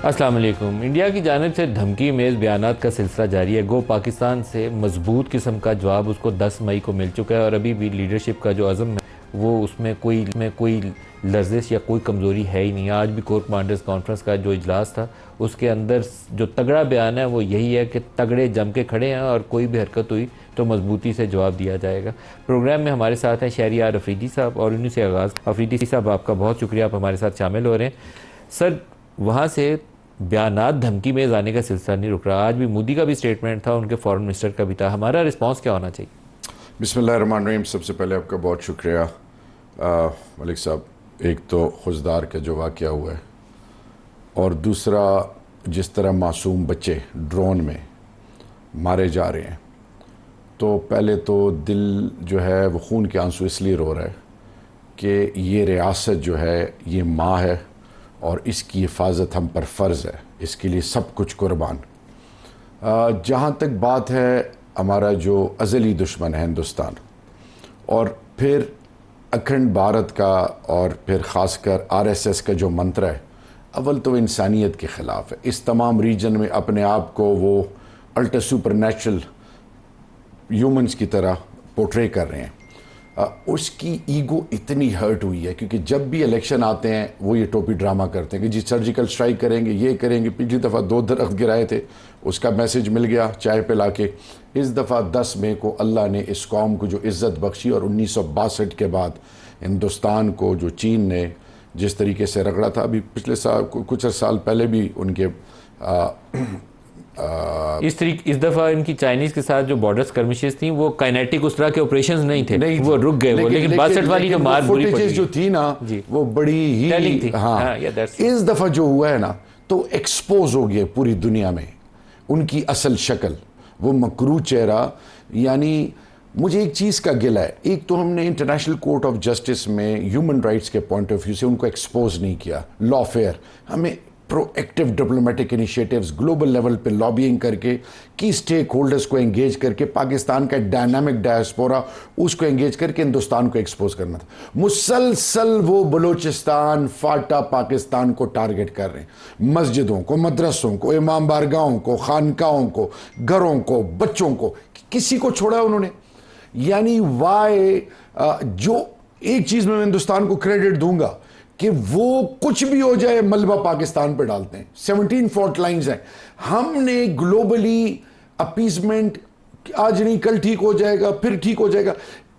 السلام علیکم۔ انڈیا کی جانب سے دھمکی میز بیانات کا سلسلہ جاری ہے۔ گو پاکستان سے مضبوط قسم کا جواب اس کو 10 مئی کو مل چکا ہے، اور ابھی بھی لیڈرشپ کا جو عزم ہے وہ اس میں کوئی لرزش یا کوئی کمزوری ہے ہی نہیں۔ آج بھی کور کمانڈرز کانفرنس کا جو اجلاس تھا اس کے اندر جو تگڑا بیان ہے وہ یہی ہے کہ تگڑے جم کے کھڑے ہیں، اور کوئی بھی حرکت ہوئی تو مضبوطی سے جواب دیا جائے گا۔ پروگرام میں ہمارے ساتھ ہیں شہریار افریدی صاحب، اور انہیں سے آغاز۔ افریدی صاحب آپ کا بہت شکریہ، آپ ہمارے ساتھ شامل ہو رہے ہیں۔ سر، وہاں سے بیانات دھمکی میں آنے کا سلسلہ نہیں رک رہا۔ آج بھی مودی کا بھی سٹیٹمنٹ تھا، ان کے فورن منسٹر کا بھی تھا۔ ہمارا رسپانس کیا ہونا چاہیے؟ بسم اللہ الرحمن الرحیم۔ سب سے پہلے آپ کا بہت شکریہ ملک صاحب۔ ایک تو خوزدار کا جو واقعہ ہوا ہے، اور دوسرا جس طرح معصوم بچے ڈرون میں مارے جا رہے ہیں، تو پہلے تو دل جو ہے وہ خون کے آنسو اس لیے رو رہا ہے کہ یہ ریاست جو ہے یہ ماں ہے، اور اس کی حفاظت ہم پر فرض ہے، اس کے لیے سب کچھ قربان۔ جہاں تک بات ہے ہمارا جو ازلی دشمن ہے ہندوستان، اور پھر اکھنڈ بھارت کا، اور پھر خاص کر RSS کا جو منتر ہے، اول تو انسانیت کے خلاف ہے۔ اس تمام ریجن میں اپنے آپ کو وہ الٹا سپر نیچرل ہیومنز کی طرح پورٹرے کر رہے ہیں۔ اس کی ایگو اتنی ہرٹ ہوئی ہے، کیونکہ جب بھی الیکشن آتے ہیں وہ یہ ٹوپی ڈرامہ کرتے ہیں کہ جی سرجیکل سٹرائک کریں گے، یہ کریں گے۔ پچھلی دفعہ 2 درخت گرائے تھے، اس کا میسیج مل گیا چائے پلا کے۔ اس دفعہ 10 مئی کو اللہ نے اس قوم کو جو عزت بخشی، اور 1962 کے بعد ہندوستان کو جو چین نے جس طریقے سے رگڑا تھا، ابھی پچھلے سال کچھ سال پہلے بھی ان کے اس دفعہ ان کی چائنیز کے ساتھ جو بارڈر سکرمشز تھیں وہ کائنیٹک اس طرح کے آپریشنز نہیں تھے، وہ رک گئے وہ، لیکن 62 والی جو مار بری پڑی جو تھی نا وہ بڑی ہی ہاں۔ اس دفعہ جو ہوا ہے نا تو ایکسپوز ہو گیا پوری دنیا میں ان کی اصل شکل، وہ مکروہ چہرہ۔ یعنی مجھے ایک چیز کا گلہ ہے، ایک تو ہم نے انٹرنیشنل کورٹ آف جسٹس میں ہیومن رائٹس کے پوائنٹ آف ویو سے ان کو ایکسپوز نہیں کیا، لا فیئر۔ ہمیں proactive diplomatic initiatives global level پہ لابینگ کر کے کی سٹیک ہولڈرز کو انگیج کر کے پاکستان کا ڈائنامک ڈائسپورا اس کو انگیج کر کے ہندوستان کو ایکسپوز کرنا تھا۔ مسلسل وہ بلوچستان فاٹا پاکستان کو ٹارگٹ کر رہے ہیں، مسجدوں کو، مدرسوں کو، امام بارگاہوں کو، خانقاہوں کو، گھروں کو، بچوں کو، کسی کو چھوڑا انہوں نے؟ یعنی وائی جو ایک چیز میں ہندوستان کو کریڈٹ دوں گا کہ وہ کچھ بھی ہو جائے ملبہ پاکستان پہ ڈالتے ہیں۔ 17 فالٹ لائنز ہیں۔ ہم نے گلوبلی اپیزمنٹ آج نہیں کل ٹھیک ہو جائے گا، پھر ٹھیک ہو جائے گا۔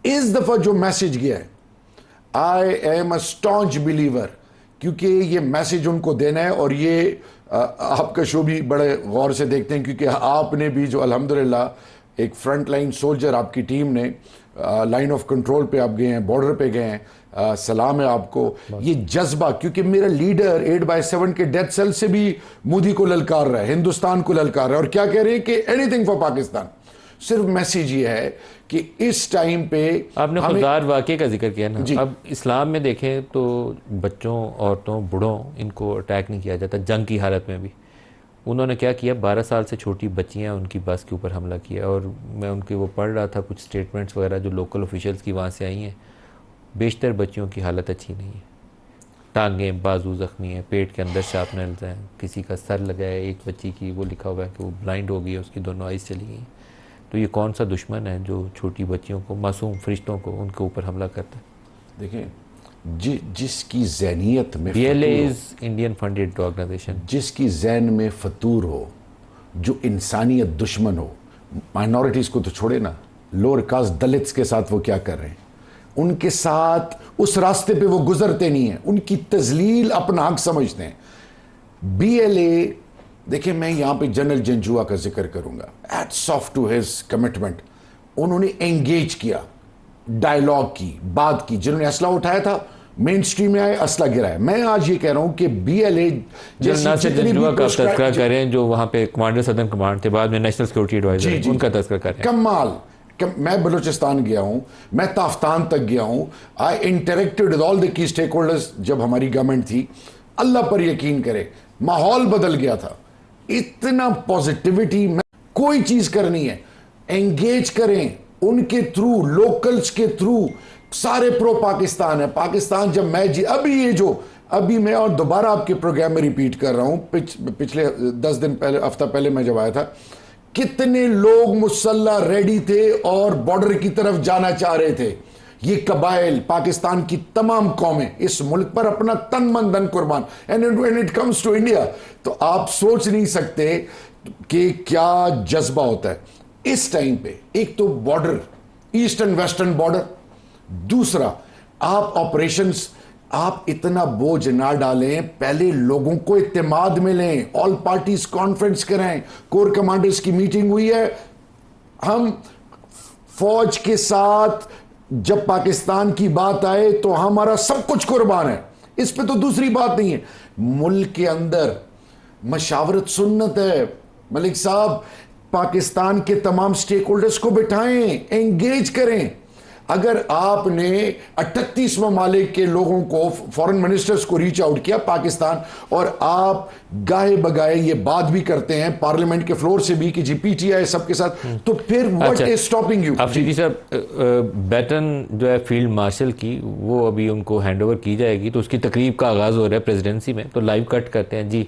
اس دفعہ جو میسج گیا ہے، I am a staunch believer, کیونکہ یہ میسج ان کو دینا ہے۔ اور یہ آپ کا شو بھی بڑے غور سے دیکھتے ہیں، کیونکہ آپ نے بھی جو الحمدللہ ایک فرنٹ لائن سولجر آپ کی ٹیم نے، لائن آف کنٹرول پہ آپ گئے ہیں، بارڈر پہ گئے ہیں، سلام ہے آپ کو۔ یہ جذبہ، کیونکہ میرا لیڈر 8/7 کے ڈیتھ سیل سے بھی مودی کو للکار رہا ہے، ہندوستان کو للکار رہا ہے، اور کیا کہہ رہے ہیں کہ اینی تھنگ فار پاکستان۔ صرف میسیج یہ ہے کہ اس ٹائم پہ آپ نے خوددار واقعے کا ذکر کیا نا، اب اسلام میں دیکھیں تو بچوں، عورتوں، بڑھوں ان کو اٹیک نہیں کیا جاتا، جنگ کی حالت میں بھی۔ انہوں نے کیا کیا، 12 سال سے چھوٹی بچیاں ان کی بس کے اوپر حملہ کیا، اور میں ان کے وہ پڑھ رہا تھا کچھ سٹیٹمنٹس وغیرہ جو لوکل آفیشلز کی وہاں سے آئی ہیں۔ بیشتر بچیوں کی حالت اچھی نہیں ہے، ٹانگیں بازو زخمی ہیں، پیٹ کے اندر شارپنرز ہیں، کسی کا سر لگا ہے، ایک بچی کی وہ لکھا ہوا ہے کہ وہ بلائنڈ ہو گئی ہے، اس کی دونوں آئیز چلی گئی۔ تو یہ کون سا دشمن ہے جو چھوٹی بچیوں کو، معصوم فرشتوں کو، ان کے اوپر حملہ کرتا ہے؟ دیکھیں، جس کی ذہنیت میں انڈین فنڈڈ آرگنائزیشن، جس کی ذہن میں فطور ہو، جو انسانیت دشمن ہو، مائنورٹیز کو تو چھوڑے نا، لوور کاسٹ دلتس کے ساتھ وہ کیا کر رہے ہیں، ان کے ساتھ اس راستے پہ وہ گزرتے نہیں ہیں، ان کی تذلیل اپنا حق سمجھتے ہیں۔ BLA، دیکھیں میں یہاں پہ جنرل جنجوا کا ذکر کروں گا، hats off to his commitment. انہوں نے انگیج کیا، ڈائیلاگ کی، بات کی۔ جنہوں نے اسلحہ اٹھایا تھا مین سٹریم میں آئے، اسلحہ گرایا۔ میں آج یہ کہہ رہا ہوں کہ BLA ناصر جنجوا کا تذکرہ کریں، جو وہاں پہ کمانڈر سدرن کمانڈ تھے، بعد میں نیشنل سیکورٹی ایڈوائزر، ان کا تذکرہ کریں۔ کمال، میں بلوچستان گیا ہوں، میں تافتان تک گیا ہوں، آئی انٹریکٹڈ ود آل دی کی اسٹیک ہولڈرز جب ہماری گورنمنٹ تھی۔ اللہ پر یقین کرے، ماحول بدل گیا تھا، اتنا پازیٹیوٹی۔ میں کوئی چیز کرنی ہے انگیج کریں ان کے تھرو، لوکلز کے تھرو، سارے پرو پاکستان ہے۔ پاکستان جب میں ابھی یہ جو ابھی میں اور دوبارہ آپ کے پروگرام میں ریپیٹ کر رہا ہوں، پچھلے 10 دن پہلے، ہفتہ پہلے میں جب آیا تھا، کتنے لوگ مسلح ریڈی تھے اور بارڈر کی طرف جانا چاہ رہے تھے. یہ قبائل، پاکستان کی تمام قومیں اس ملک پر اپنا تن من دھن قربان. And when it comes to India، تو آپ سوچ نہیں سکتے کہ کیا جذبہ ہوتا ہے اس ٹائم پہ. ایک تو بارڈر، ایسٹرن ویسٹرن بارڈر، دوسرا آپ آپریشنز، آپ اتنا بوجھ نہ ڈالیں، پہلے لوگوں کو اعتماد میں لیں، آل پارٹیز کانفرنس کریں، کور کمانڈرز کی میٹنگ ہوئی ہے. ہم فوج کے ساتھ جب پاکستان کی بات آئے تو ہمارا سب کچھ قربان ہے، اس پہ تو دوسری بات نہیں ہے. ملک کے اندر مشاورت سنت ہے. ملک صاحب پاکستان کے تمام سٹیک ہولڈرز کو بٹھائیں، انگیج کریں. اگر آپ نے 38 ممالک کے لوگوں کو، فورن منسٹرز کو ریچ آؤٹ کیا پاکستان، اور آپ گاہے بگائے یہ بات بھی کرتے ہیں پارلیمنٹ کے فلور سے بھی کہ جی پی ٹی آئی سب کے ساتھ، تو پھر what is stopping you؟ Afridi صاحب، بیٹن جو ہے فیلڈ مارشل کی، وہ ابھی ان کو ہینڈ اوور کی جائے گی، تو اس کی تقریب کا آغاز ہو رہا ہے پریزیڈنسی میں، تو لائیو کٹ کرتے ہیں جی.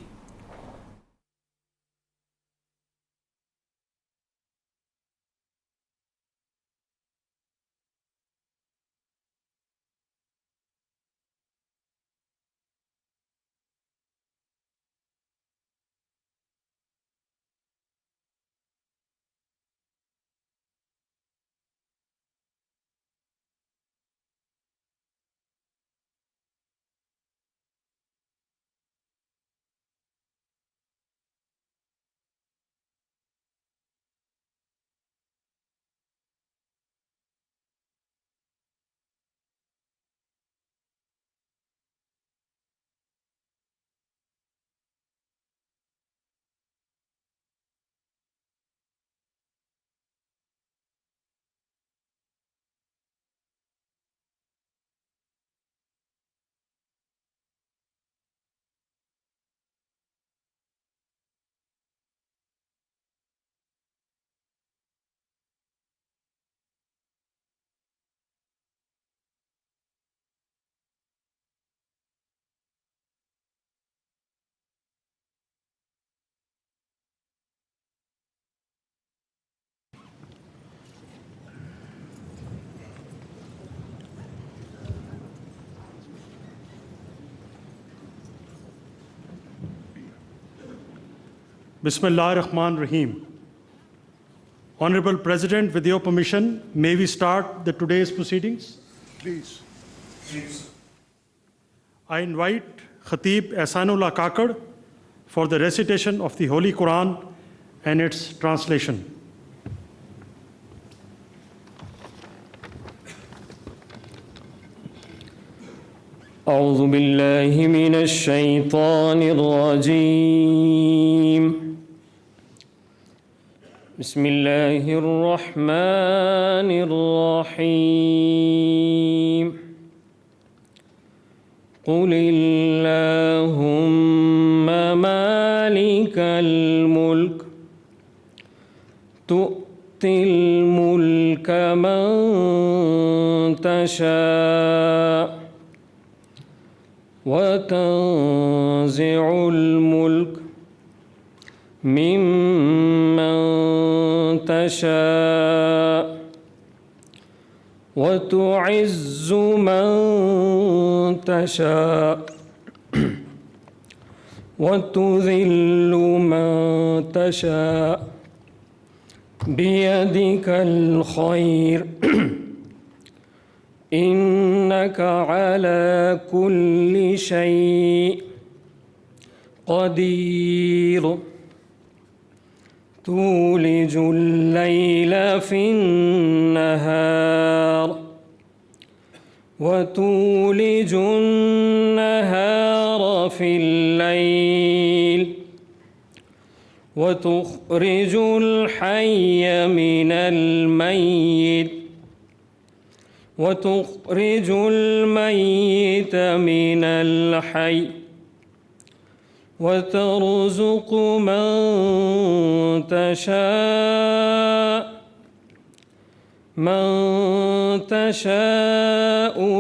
Bismillah ar-Rahman ar-Rahim. Honorable President, with your permission, may we start the today's proceedings? Please. I invite Khatib Ehsanullah Kakad for the recitation of the Holy Quran and its translation. أعوذ بالله من الشيطان الرجيم. بسم الله الرحمن الرحيم. قل اللهم مالك الملك تؤتي الملك من تشاء وتنزع الملك ممن تشاء وتعز من تشاء وتذل من تشاء بيدك الخير إنك على كل شيء قدير. تولج الليل في النهار وتولج النهار في الليل وتخرج الحي من الميت وتخرج الميت من الحي وترزق من تشاء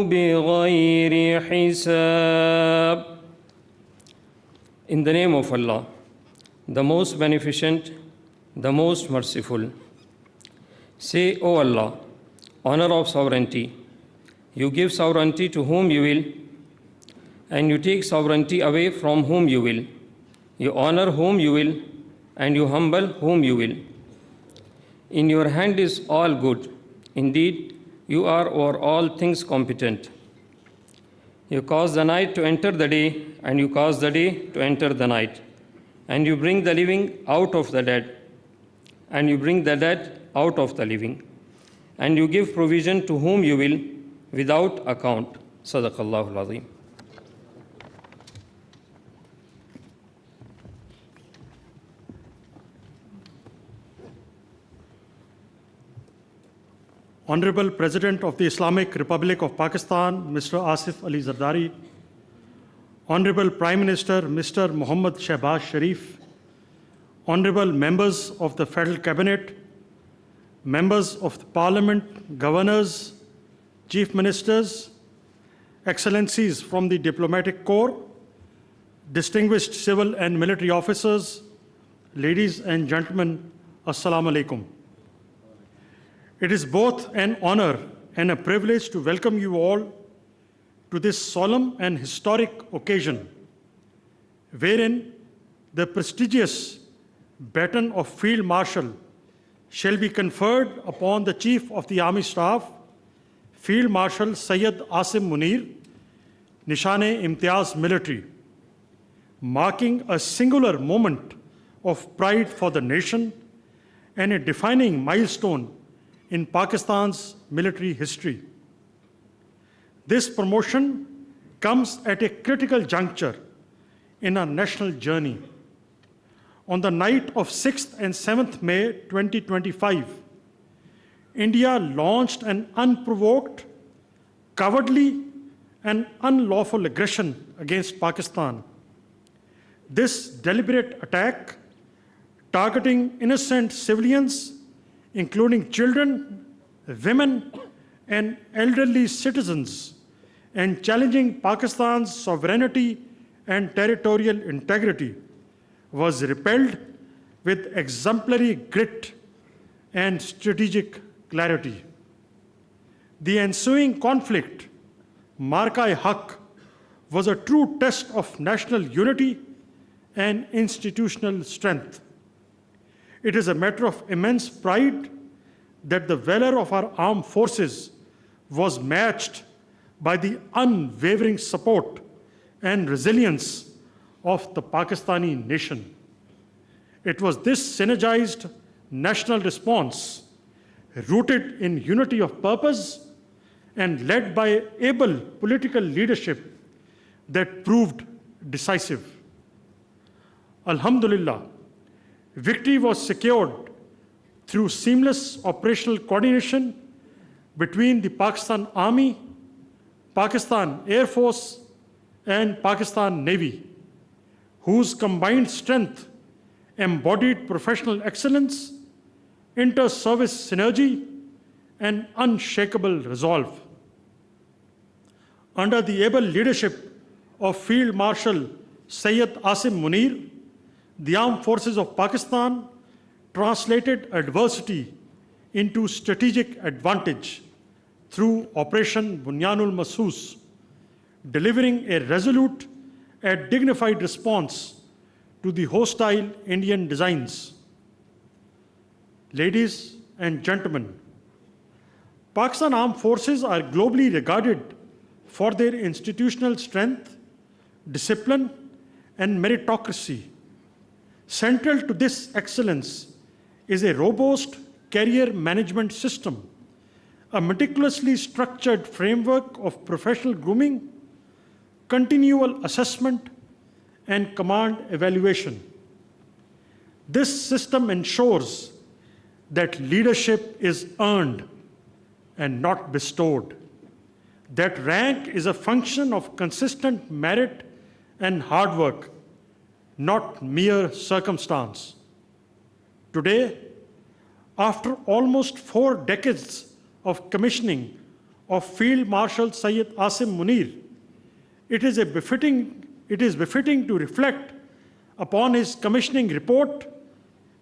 بغير حساب. In the name of Allah, the most beneficent, the most merciful. Say, O Allah, honor of sovereignty. You give sovereignty to whom you will, and you take sovereignty away from whom you will. You honor whom you will, and you humble whom you will. In your hand is all good. Indeed, you are over all things competent. You cause the night to enter the day, and you cause the day to enter the night. And you bring the living out of the dead, and you bring the dead out of the living. And you give provision to whom you will, without account. Sadaqallahu al-Azim. Honorable President of the Islamic Republic of Pakistan, Mr. Asif Ali Zardari, Honorable Prime Minister, Mr. Muhammad Shehbaz Sharif, Honorable members of the Federal Cabinet, members of the Parliament, governors, chief ministers, excellencies from the diplomatic corps, distinguished civil and military officers, ladies and gentlemen, Assalamu alaikum. It is both an honor and a privilege to welcome you all to this solemn and historic occasion, wherein the prestigious baton of Field Marshal shall be conferred upon the Chief of the Army Staff, Field Marshal Sayyid Asim Munir, Nishan-e-Imtiaz Military, marking a singular moment of pride for the nation and a defining milestone in Pakistan's military history. This promotion comes at a critical juncture in our national journey. On the night of 6th and 7th May 2025, India launched an unprovoked, cowardly, and unlawful aggression against Pakistan. This deliberate attack, targeting innocent civilians, including children, women, and elderly citizens, and challenging Pakistan's sovereignty and territorial integrity, was repelled with exemplary grit and strategic clarity. The ensuing conflict, Marka-e-Haq, was a true test of national unity and institutional strength. It is a matter of immense pride that the valor of our armed forces was matched by the unwavering support and resilience of the Pakistani nation. It was this synergized national response, rooted in unity of purpose and led by able political leadership, that proved decisive. Alhamdulillah, victory was secured through seamless operational coordination between the Pakistan Army, Pakistan Air Force, and Pakistan Navy, whose combined strength embodied professional excellence, inter-service synergy, and unshakable resolve. Under the able leadership of Field Marshal Sayyid Asim Munir, the Armed Forces of Pakistan translated adversity into strategic advantage through Operation Bunyanul Masoos, delivering a resolute and dignified response to the hostile Indian designs. Ladies and gentlemen, Pakistan Armed Forces are globally regarded for their institutional strength, discipline, and meritocracy. Central to this excellence is a robust career management system, a meticulously structured framework of professional grooming, continual assessment, and command evaluation. This system ensures that leadership is earned and not bestowed, that rank is a function of consistent merit and hard work, not mere circumstance. Today, after almost 4 decades of commissioning of Field Marshal Sayyid Asim Munir, it is befitting to reflect upon his commissioning report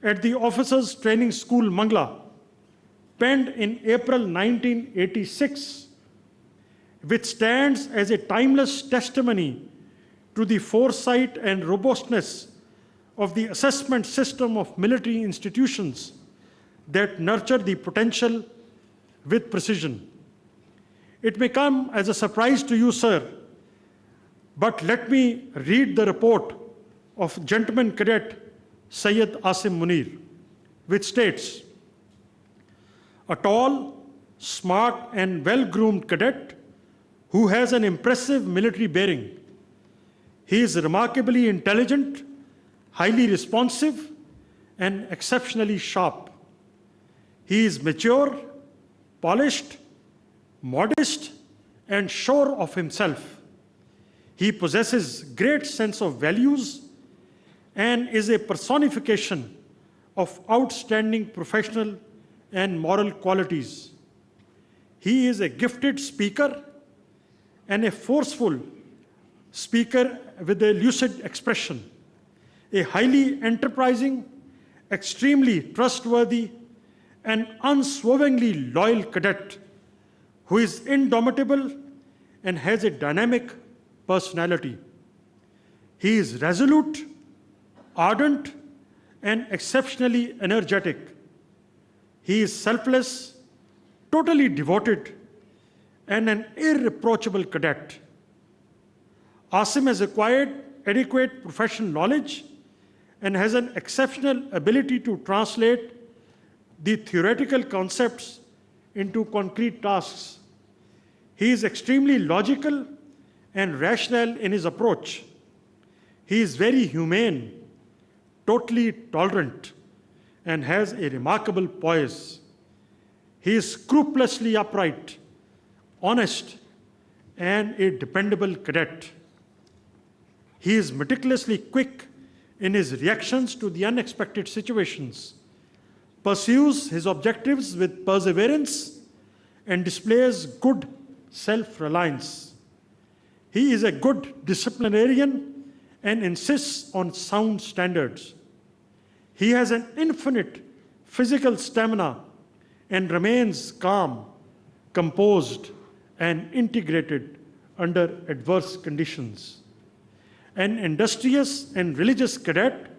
at the Officers Training School, Mangla, penned in April 1986, which stands as a timeless testimony to the foresight and robustness of the assessment system of military institutions that nurture the potential with precision. It may come as a surprise to you, sir, but let me read the report of Gentleman Cadet Syed Asim Munir, which states, a tall, smart, and well-groomed cadet who has an impressive military bearing. He is remarkably intelligent, highly responsive, and exceptionally sharp. He is mature, polished, modest, and sure of himself. He possesses great sense of values and is a personification of outstanding professional and moral qualities. He is a gifted speaker and a forceful speaker with a lucid expression, a highly enterprising, extremely trustworthy, and unswervingly loyal cadet who is indomitable and has a dynamic personality. He is resolute, ardent, and exceptionally energetic. He is selfless, totally devoted, and an irreproachable cadet. Asim has acquired adequate professional knowledge and has an exceptional ability to translate the theoretical concepts into concrete tasks. He is extremely logical and rational in his approach. He is very humane, totally tolerant, and has a remarkable poise. He is scrupulously upright, honest, and a dependable cadet. He is meticulously quick in his reactions to the unexpected situations, pursues his objectives with perseverance, and displays good self-reliance. He is a good disciplinarian and insists on sound standards. He has an infinite physical stamina and remains calm, composed, and integrated under adverse conditions. An industrious and religious cadet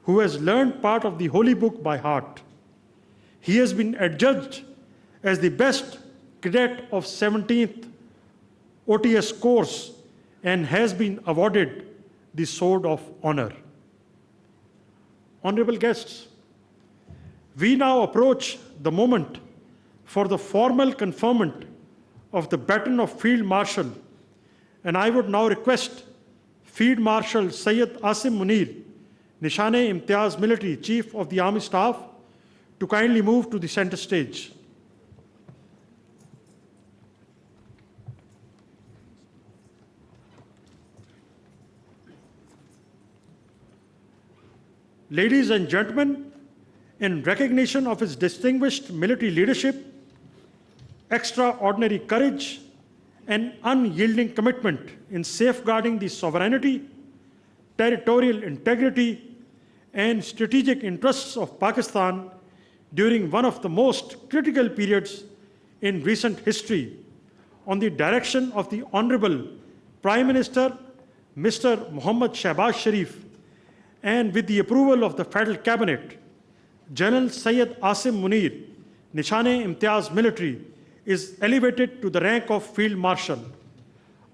who has learned part of the Holy Book by heart. He has been adjudged as the best cadet of 17th OTS course and has been awarded the Sword of Honor. Honorable guests, we now approach the moment for the formal conferment of the baton of Field Marshal, and I would now request Field Marshal Syed Asim Munir, Nishan-e-Imtiaz Military Chief of the Army Staff, to kindly move to the center stage. Ladies and gentlemen, in recognition of his distinguished military leadership, extraordinary courage, and unyielding commitment in safeguarding the sovereignty, territorial integrity, and strategic interests of Pakistan during one of the most critical periods in recent history, on the direction of the Honorable Prime Minister, Mr. Mohammad Shehbaz Sharif, and with the approval of the Federal Cabinet, General Syed Asim Munir, Nishan-e-Imtiaz Military, is elevated to the rank of Field Marshal.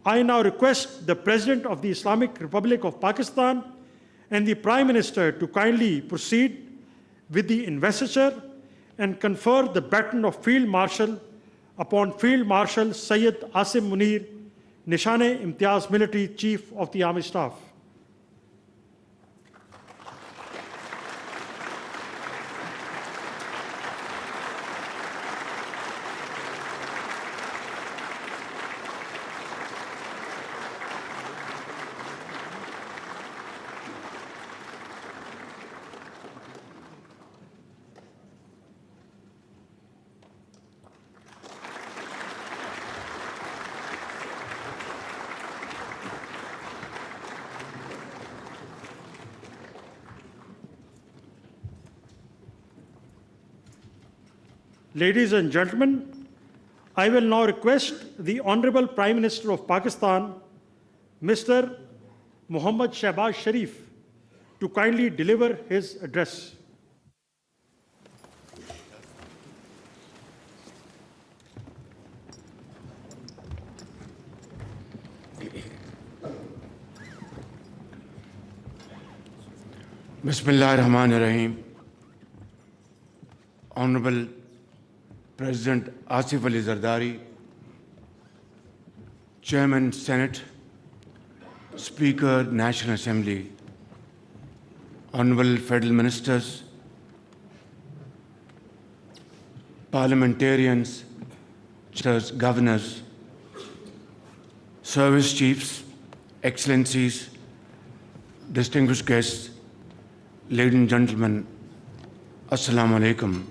I now request the President of the Islamic Republic of Pakistan and the Prime Minister to kindly proceed with the investiture and confer the baton of Field Marshal upon Field Marshal Syed Asim Munir, Nishan-e-Imtiaz Military Chief of the Army Staff. Ladies and gentlemen, I will now request the Honorable Prime Minister of Pakistan, Mr. Mohammad Shehbaz Sharif, to kindly deliver his address. Bismillahirrahmanirrahim. Honorable President Asif Ali Zardari, Chairman Senate, Speaker National Assembly, Honorable Federal Ministers, Parliamentarians, Governors, Service Chiefs, Excellencies, distinguished guests, ladies and gentlemen, Assalamu alaikum,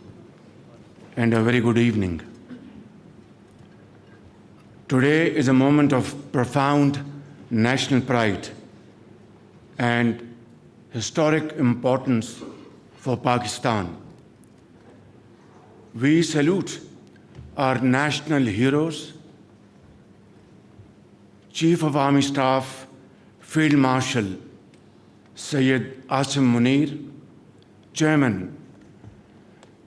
and a very good evening. Today is a moment of profound national pride and historic importance for Pakistan. We salute our national heroes, Chief of Army Staff, Field Marshal Sayyid Asim Munir, Chairman,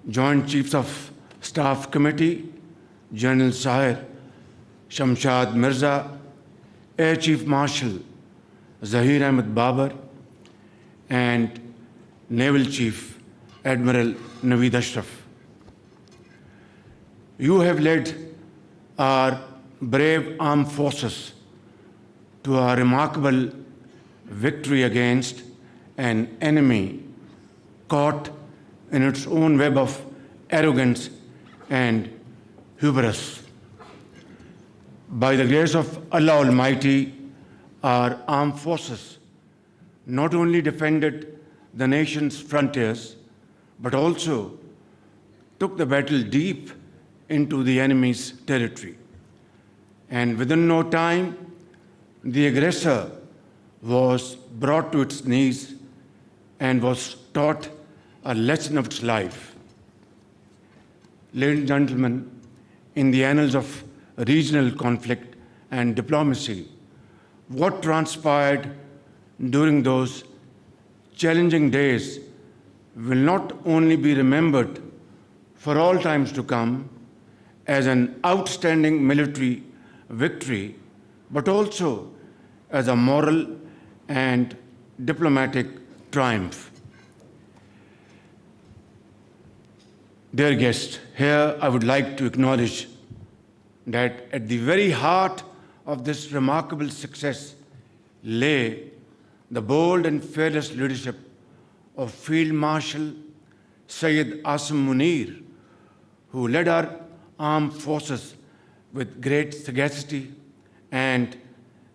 Joint Chiefs of Staff Committee, General Sahir Shamshad Mirza, Air Chief Marshal Zahir Ahmed Babar, and Naval Chief Admiral Naveed Ashraf. You have led our brave armed forces to a remarkable victory against an enemy caught in its own web of arrogance and hubris. By the grace of Allah Almighty, our armed forces not only defended the nation's frontiers, but also took the battle deep into the enemy's territory. And within no time, the aggressor was brought to its knees and was taught a lesson of its life. Ladies and gentlemen, in the annals of regional conflict and diplomacy, what transpired during those challenging days will not only be remembered for all times to come as an outstanding military victory, but also as a moral and diplomatic triumph. Dear guests, here I would like to acknowledge that at the very heart of this remarkable success lay the bold and fearless leadership of Field Marshal Sayyid Asim Munir, who led our armed forces with great sagacity and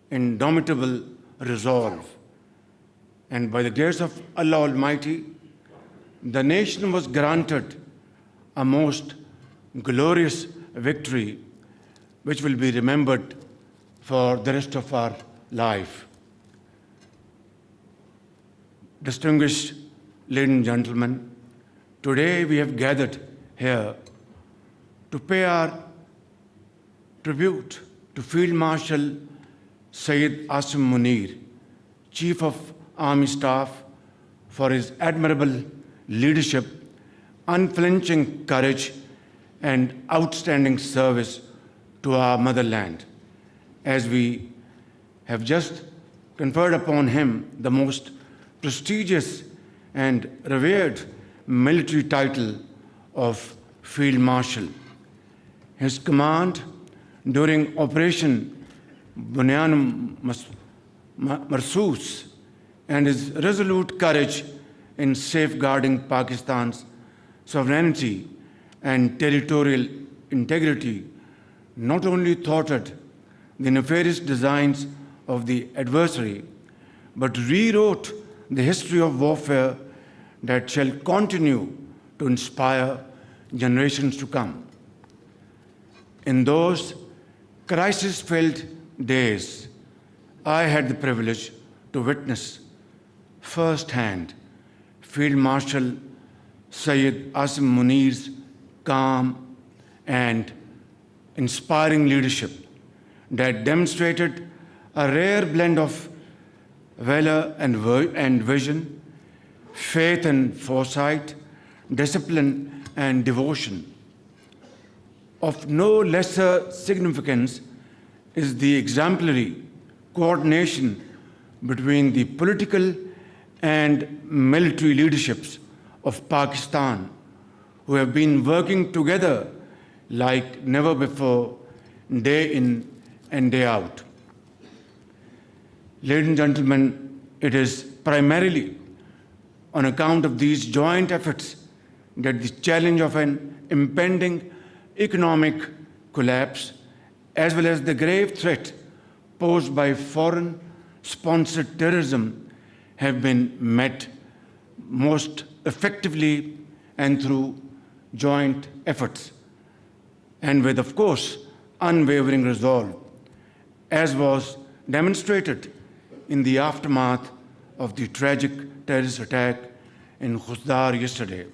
indomitable resolve. And by the grace of Allah Almighty, the nation was granted a most glorious victory which will be remembered for the rest of our life. Distinguished ladies and gentlemen, today we have gathered here to pay our tribute to Field Marshal Sayyid Asim Munir, Chief of Army Staff, for his admirable leadership, unflinching courage, and outstanding service to our motherland, as we have just conferred upon him the most prestigious and revered military title of Field Marshal. His command during Operation Bunyan Marsus and his resolute courage in safeguarding Pakistan's sovereignty and territorial integrity not only thwarted the nefarious designs of the adversary, but rewrote the history of warfare that shall continue to inspire generations to come. In those crisis-filled days, I had the privilege to witness firsthand Field Marshal Sayyid Asim Munir's calm and inspiring leadership that demonstrated a rare blend of valor and vision, faith and foresight, discipline and devotion. Of no lesser significance is the exemplary coordination between the political and military leaderships of Pakistan, who have been working together like never before, day in and day out. Ladies and gentlemen, it is primarily on account of these joint efforts that the challenge of an impending economic collapse, as well as the grave threat posed by foreign-sponsored terrorism, have been met most effectively and through joint efforts, and with, of course, unwavering resolve, as was demonstrated in the aftermath of the tragic terrorist attack in Khusdar yesterday.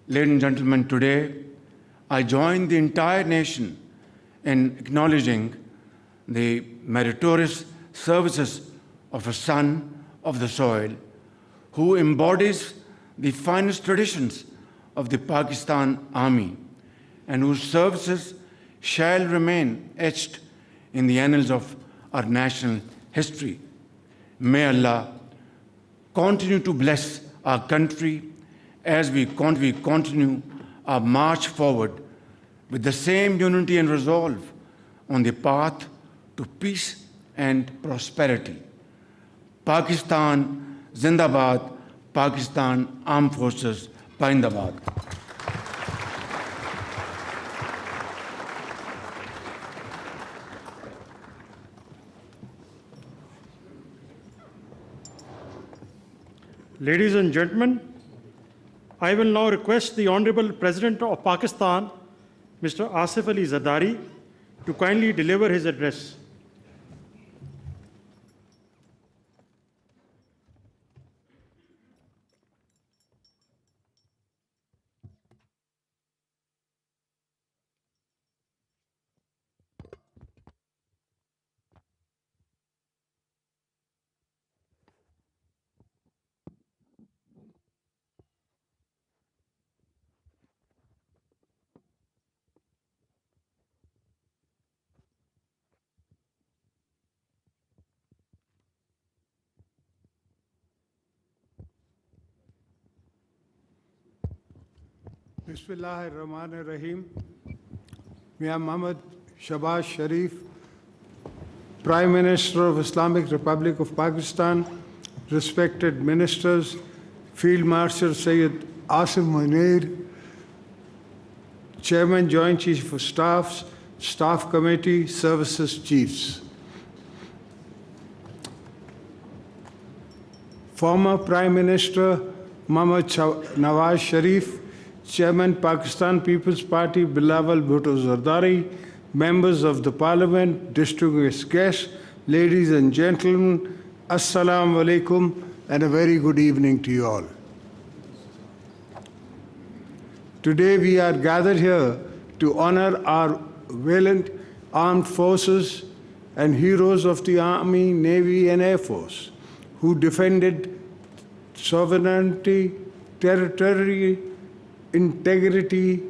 Ladies and gentlemen, today I join the entire nation in acknowledging the meritorious services of a son of the soil who embodies the finest traditions of the Pakistan Army and whose services shall remain etched in the annals of our national history. May Allah continue to bless our country as we continue our march forward with the same unity and resolve on the path to peace and prosperity. Pakistan Zindabad, Pakistan Armed Forces Pahindabad. Ladies and gentlemen, I will now request the Honorable President of Pakistan, Mr. Asif Ali Zardari, to kindly deliver his address. Bismillahirrahmanirrahim. Mia Muhammad Shahbaz Sharif, Prime Minister of Islamic Republic of Pakistan, respected ministers, Field Marshal Sayyid Asim Munir, Chairman Joint Chief of Staffs, Staff Committee, Services Chiefs. Former Prime Minister Muhammad Nawaz Sharif, Chairman Pakistan People's Party Bilawal Bhutto Zardari, members of the Parliament, distinguished guests, ladies and gentlemen, Assalamu alaikum and a very good evening to you all. Today we are gathered here to honor our valiant armed forces and heroes of the Army, Navy and Air Force who defended sovereignty, territory, integrity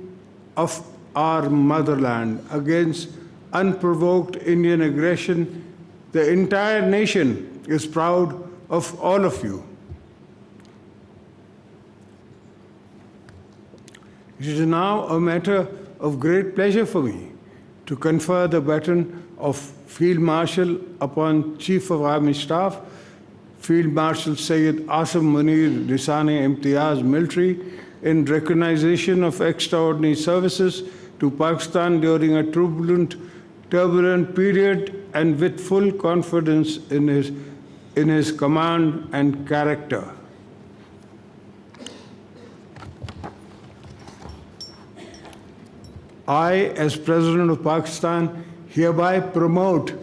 of our motherland against unprovoked Indian aggression. The entire nation is proud of all of you. It is now a matter of great pleasure for me to confer the baton of Field Marshal upon Chief of Army Staff, Field Marshal Sayyid Asim Munir Nisani Imtiaz Military, in recognition of extraordinary services to Pakistan during a turbulent period and with full confidence in his command and character. I, as President of Pakistan, hereby promote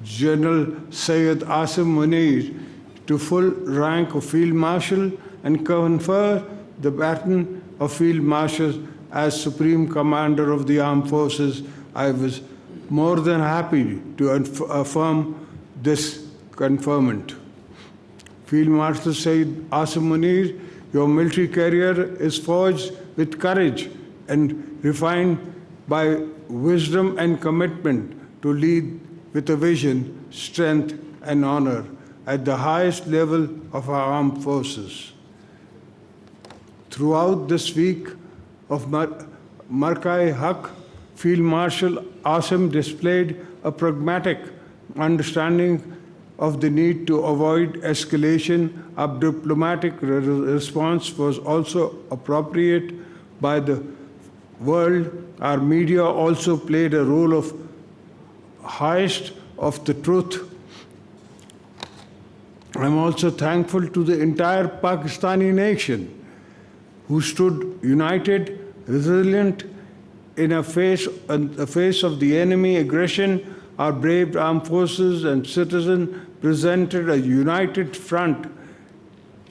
General Sayyid Asim Munir to full rank of Field Marshal and confer the baton of Field Marshal as Supreme Commander of the Armed Forces, I was more than happy to affirm this conferment. Field Marshal Sayyid Asim Munir, your military career is forged with courage and refined by wisdom and commitment to lead with a vision, strength, and honor at the highest level of our armed forces. Throughout this week of Markai Haq, Field Marshal Asim displayed a pragmatic understanding of the need to avoid escalation. A diplomatic response was also appropriate by the world. Our media also played a role of highest of the truth. I'm also thankful to the entire Pakistani nation who stood united, resilient in the face of the enemy aggression. Our brave armed forces and citizens presented a united front,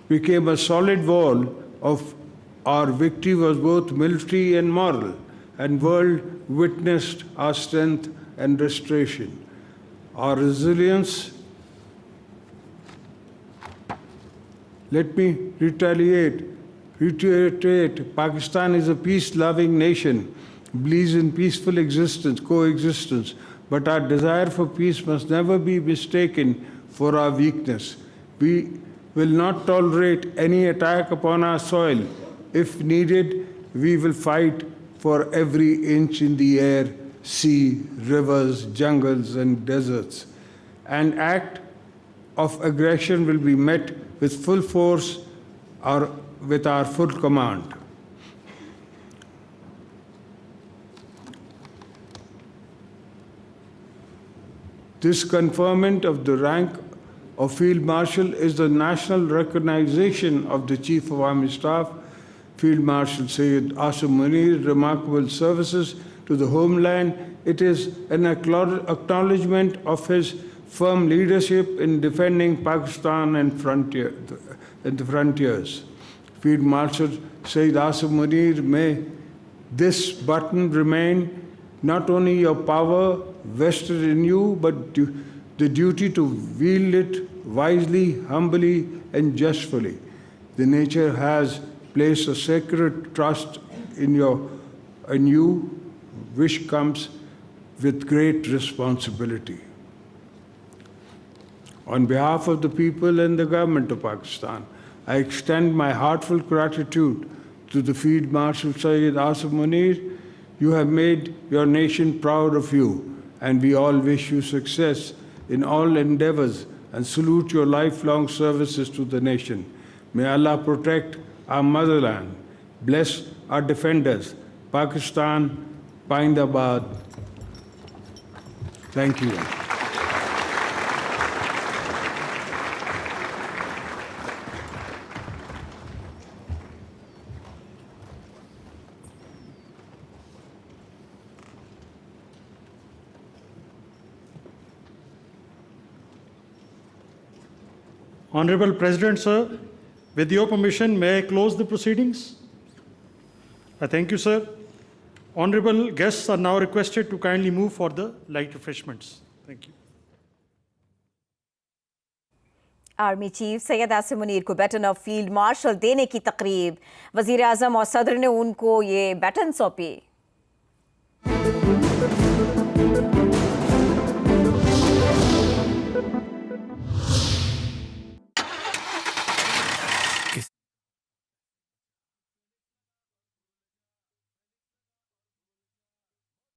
became a solid wall of our victory was both military and moral, and world witnessed our strength and restoration. Our resilience. Let me reiterate, Pakistan is a peace-loving nation, believes in peaceful coexistence, but our desire for peace must never be mistaken for our weakness. We will not tolerate any attack upon our soil. If needed, we will fight for every inch in the air, sea, rivers, jungles, and deserts. An act of aggression will be met with full force or with our full command. This conferment of the rank of Field Marshal is the national recognition of the Chief of Army Staff, Field Marshal Sayyid Asim Munir's remarkable services to the homeland. It is an acknowledgement of his firm leadership in defending Pakistan and the frontiers. Field Marshal Sayyid Asim Munir, may this button remain not only your power vested in you, but the duty to wield it wisely, humbly, and justly. The nature has placed a sacred trust in you, which comes with great responsibility. On behalf of the people and the government of Pakistan, I extend my heartfelt gratitude to the Field Marshal Sayyid Asim Munir. You have made your nation proud of you, and we all wish you success in all endeavors and salute your lifelong services to the nation. May Allah protect our motherland, bless our defenders, Pakistan, Pahindabad. Thank you. Honorable President, sir, with your permission, may I close the proceedings? I thank you, sir. Honorable guests are now requested to kindly move for the light refreshments. Thank you. Army chief Syed Asim Munir को baton of field marshal देने की तकरीब, वज़ीर आज़म और सदर ने उनको ये बैटन सौंपी।